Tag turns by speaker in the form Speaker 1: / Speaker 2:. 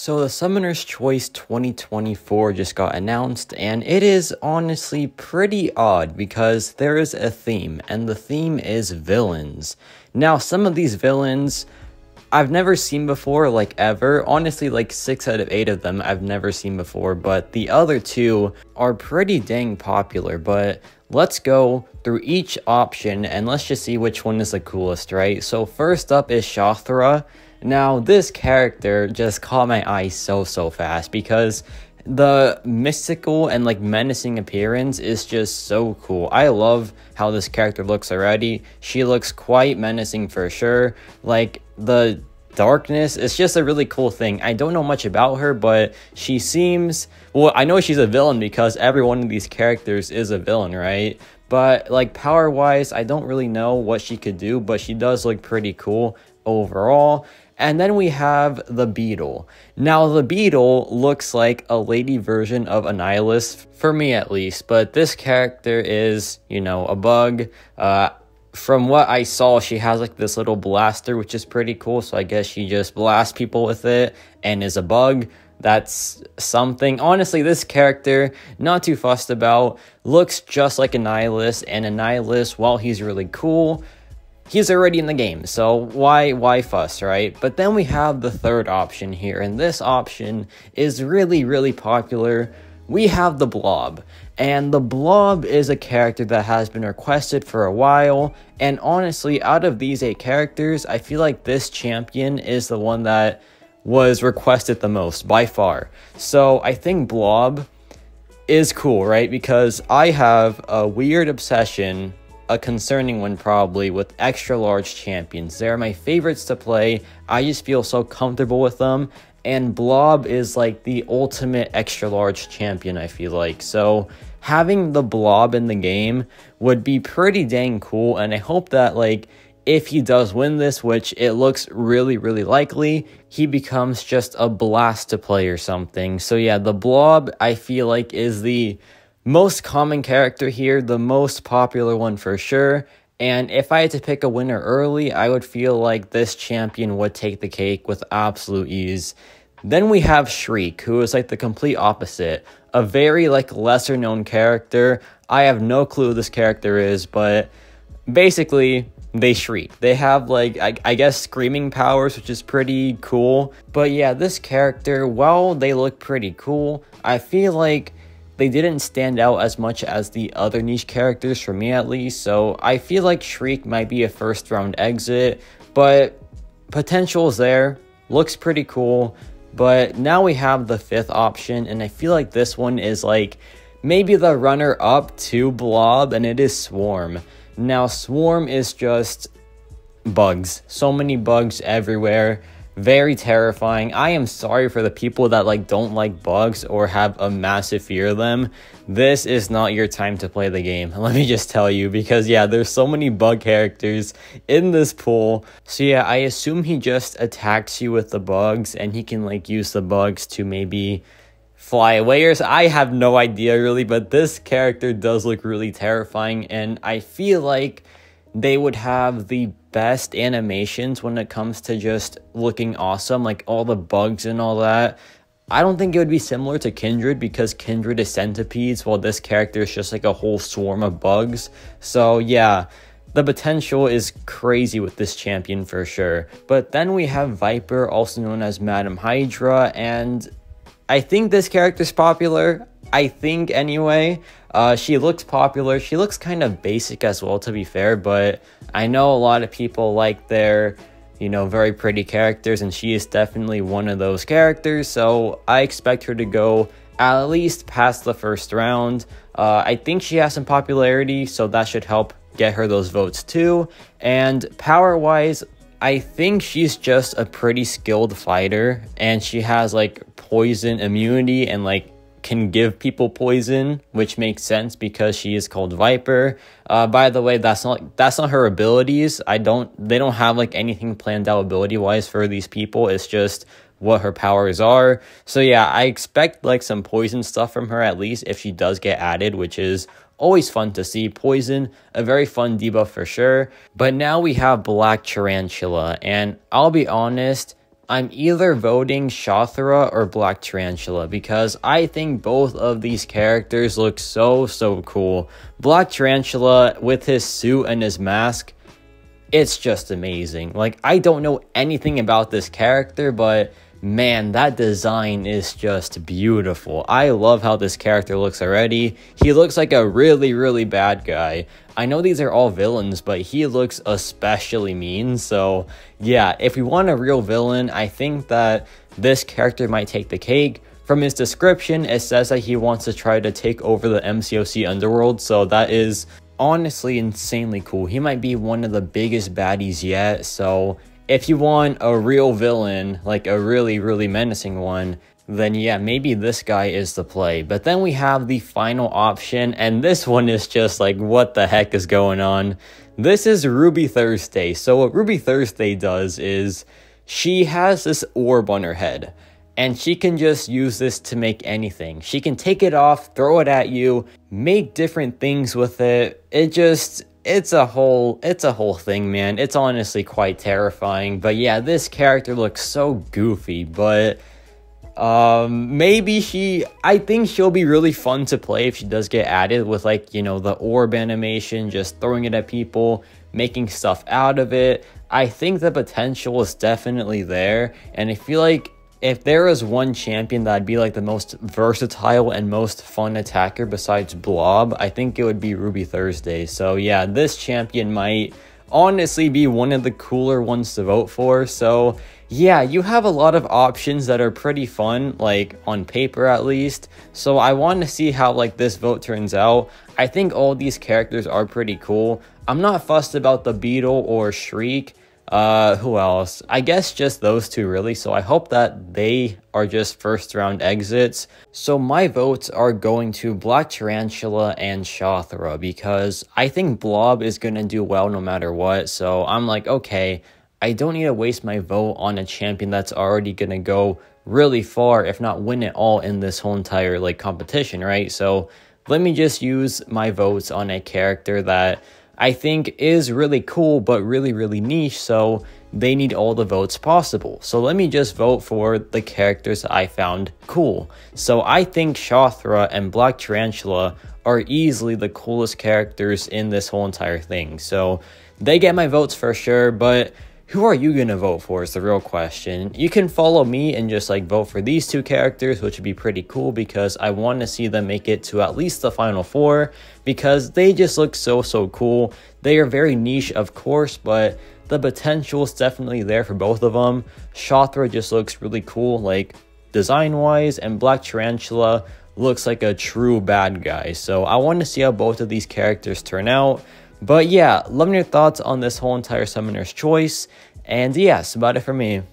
Speaker 1: So the Summoner's Choice 2024 just got announced, and it is honestly pretty odd because there is a theme, and the theme is villains. Now, some of these villains I've never seen before, like ever. Honestly, like 6 out of 8 of them I've never seen before, but the other 2 are pretty dang popular. But let's go through each option and let's just see which one is the coolest, right? So first up is Shothra. Now, this character just caught my eye so fast because the mystical and like menacing appearance is just so cool. I love how this character looks already. She looks quite menacing for sure. Like the darkness, it's just a really cool thing. I don't know much about her, but she seems, well, I know she's a villain because every one of these characters is a villain, right? But like power wise, I don't really know what she could do, but she does look pretty cool overall. And then we have the Beetle. Now, the Beetle looks like a lady version of Annihilus, for me at least. But this character is, you know, a bug. From what I saw, she has like this little blaster, which is pretty cool. So I guess she just blasts people with it and is a bug. That's something. Honestly, this character, not too fussed about, looks just like Annihilus. And Annihilus, while he's really cool, he's already in the game, so why fuss, right? But then we have the third option here, and this option is really popular. We have the Blob, and the Blob is a character that has been requested for a while, and honestly, out of these 8 characters, I feel like this champion is the one that was requested the most, by far. So I think Blob is cool, right? Because I have a weird obsession, a concerning one probably, with extra large champions. They're my favorites to play. I just feel so comfortable with them, and Blob is like the ultimate extra large champion, I feel like. So having the Blob in the game would be pretty dang cool, and I hope that like if he does win this, which it looks really likely, he becomes just a blast to play or something. So yeah, the Blob I feel like is the most common character here, the most popular one for sure. And if I had to pick a winner early, I would feel like this champion would take the cake with absolute ease. Then we have Shriek, who is like the complete opposite. A very like lesser known character. I have no clue who this character is, but basically they shriek. They have like, I guess, screaming powers, which is pretty cool. But yeah, this character, while they look pretty cool, I feel like they didn't stand out as much as the other niche characters, for me at least. So I feel like Shriek might be a first round exit, but potential is there. Looks pretty cool. But now we have the 5th option, and I feel like this one is like maybe the runner up to Blob, and it is Swarm. Now, Swarm is just bugs. So many bugs everywhere. Very terrifying. I am sorry for the people that like don't like bugs or have a massive fear of them. This is not your time to play the game, let me just tell you, because yeah, there's so many bug characters in this pool. So yeah, I assume he just attacks you with the bugs, and he can like use the bugs to maybe fly away or so. I have no idea really, but this character does look really terrifying, and I feel like they would have the best animations when it comes to just looking awesome, like all the bugs and all that. I don't think it would be similar to Kindred, because Kindred is centipedes, while this character is just like a whole swarm of bugs. So yeah, the potential is crazy with this champion for sure. But then we have Viper, also known as Madam Hydra, and I think this character's popular. I think anyway. She looks popular. She looks kind of basic as well, to be fair, but I know a lot of people like their, you know, very pretty characters, and she is definitely one of those characters, so I expect her to go at least past the first round. I think she has some popularity, so that should help get her those votes too. And power-wise, I think she's just a pretty skilled fighter, and she has like poison immunity and like can give people poison, which makes sense because she is called Viper. By the way, that's not her abilities. They don't have like anything planned out ability wise for these people. It's just what her powers are. So yeah, I expect like some poison stuff from her, at least if she does get added, which is always fun to see. Poison, a very fun debuff for sure. But now we have Black Tarantula, and I'll be honest, I'm either voting Shothra or Black Tarantula because I think both of these characters look so cool. Black Tarantula with his suit and his mask, it's just amazing. Like, I don't know anything about this character, but man, that design is just beautiful. I love how this character looks already. He looks like a really bad guy. I know these are all villains, but he looks especially mean. So yeah, if we want a real villain, I think that this character might take the cake. From his description, it says that he wants to try to take over the Mcoc underworld, so that is honestly insanely cool. He might be one of the biggest baddies yet, so if you want a real villain, like a really menacing one, then yeah, maybe this guy is the play. But then we have the final option, and this one is just like, what the heck is going on? This is Ruby Thursday. So what Ruby Thursday does is she has this orb on her head, and she can just use this to make anything. She can take it off, throw it at you, make different things with it. It's a whole thing, man. It's honestly quite terrifying. But yeah, this character looks so goofy, but I think she'll be really fun to play if she does get added with, like, you know, the orb animation, just throwing it at people, making stuff out of it. I think the potential is definitely there, and I feel like if there is one champion that'd be like the most versatile and most fun attacker besides Blob, I think it would be Ruby Thursday. So yeah, this champion might honestly be one of the cooler ones to vote for. So yeah, you have a lot of options that are pretty fun, like on paper at least. So I want to see how like this vote turns out. I think all these characters are pretty cool. I'm not fussed about the Beetle or Shriek. Who else? I guess just those two really, so I hope that they are just first round exits. So my votes are going to Black Tarantula and Shothra because I think Blob is gonna do well no matter what, so I'm like, okay, I don't need to waste my vote on a champion that's already gonna go really far, if not win it all in this whole entire like competition, right? So let me just use my votes on a character that I think is really cool, but really niche, so they need all the votes possible. So let me just vote for the characters that I found cool. So I think Shothra and Black Tarantula are easily the coolest characters in this whole entire thing. So they get my votes for sure, but who are you gonna vote for is the real question. You can follow me and just like vote for these two characters, which would be pretty cool because I want to see them make it to at least the final four because they just look so cool. They are very niche, of course, but the potential is definitely there for both of them. Shothra just looks really cool, like design wise, and Black Tarantula looks like a true bad guy. So I want to see how both of these characters turn out. But yeah, let me know your thoughts on this whole entire Summoner's Choice. And yeah, that's about it for me.